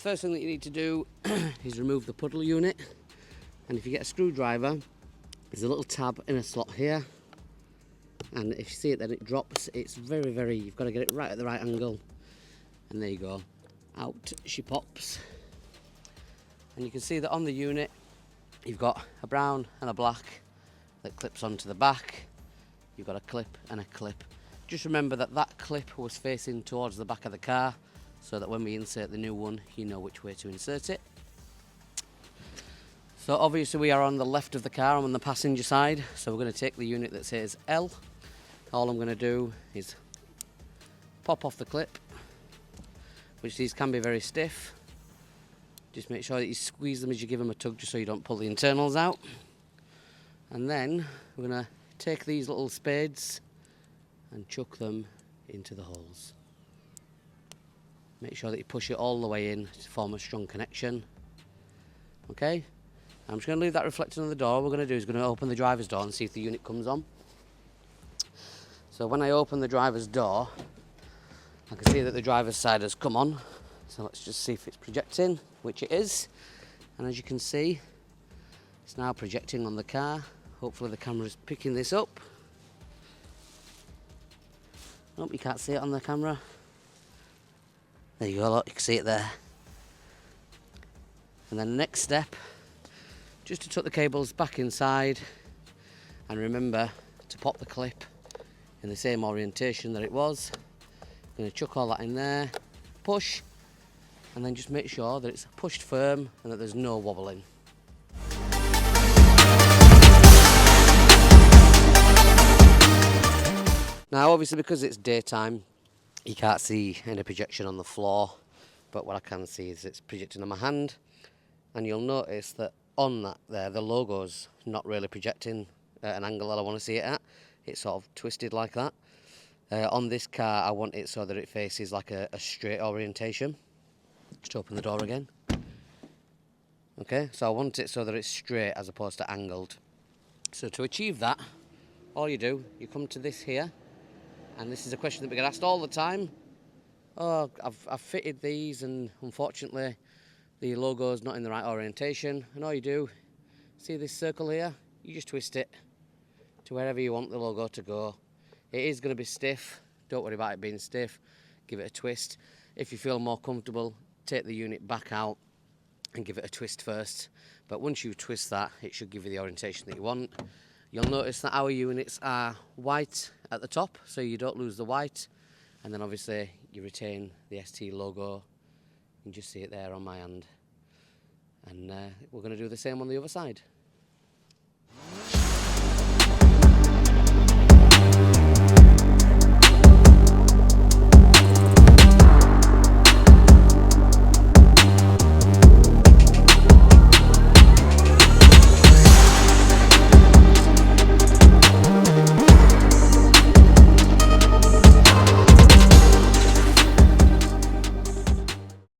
first thing that you need to do is remove the Puddle unit, and if you get a screwdriver, there's a little tab in a slot here, and if you see it then it drops. It's very, you've got to get it right at the right angle, and there you go, out she pops. And you can see that on the unit you've got a brown and a black that clips onto the back. You've got a clip and a clip. Just remember that that clip was facing towards the back of the car, so that when we insert the new one, you know which way to insert it. So obviously we are on the left of the car, I'm on the passenger side, so we're going to take the unit that says L. All I'm going to do is pop off the clip, which these can be very stiff. Just make sure that you squeeze them as you give them a tug, just so you don't pull the internals out. And then we're going to take these little spades and chuck them into the holes. Make sure that you push it all the way in to form a strong connection. Okay, I'm just going to leave that reflecting on the door. What we're going to do is going to open the driver's door and see if the unit comes on. So when I open the driver's door, I can see that the driver's side has come on. So let's just see if it's projecting, which it is. And as you can see, it's now projecting on the car. Hopefully the camera's picking this up. Nope, you can't see it on the camera. There you go, look, you can see it there. And then the next step, just to tuck the cables back inside, and remember to pop the clip in the same orientation that it was. I'm going to chuck all that in there, push, and then just make sure that it's pushed firm and that there's no wobbling. Now obviously because it's daytime, you can't see any projection on the floor, but what I can see is it's projecting on my hand, and you'll notice that on that there, the logo's not really projecting at an angle that I want to see it at. It's sort of twisted like that. On this car, I want it so that it faces like a straight orientation. Just open the door again. Okay, so I want it so that it's straight as opposed to angled. So to achieve that, all you do, you come to this here, and this is a question that we get asked all the time. Oh, I've fitted these and unfortunately the logo's not in the right orientation. And all you do, see this circle here? You just twist it to wherever you want the logo to go. It is going to be stiff. Don't worry about it being stiff. Give it a twist. If you feel more comfortable, take the unit back out and give it a twist first. But once you twist that, it should give you the orientation that you want. You'll notice that our units are white at the top, so you don't lose the white. And then obviously you retain the ST logo. You can just see it there on my hand. And we're going to do the same on the other side.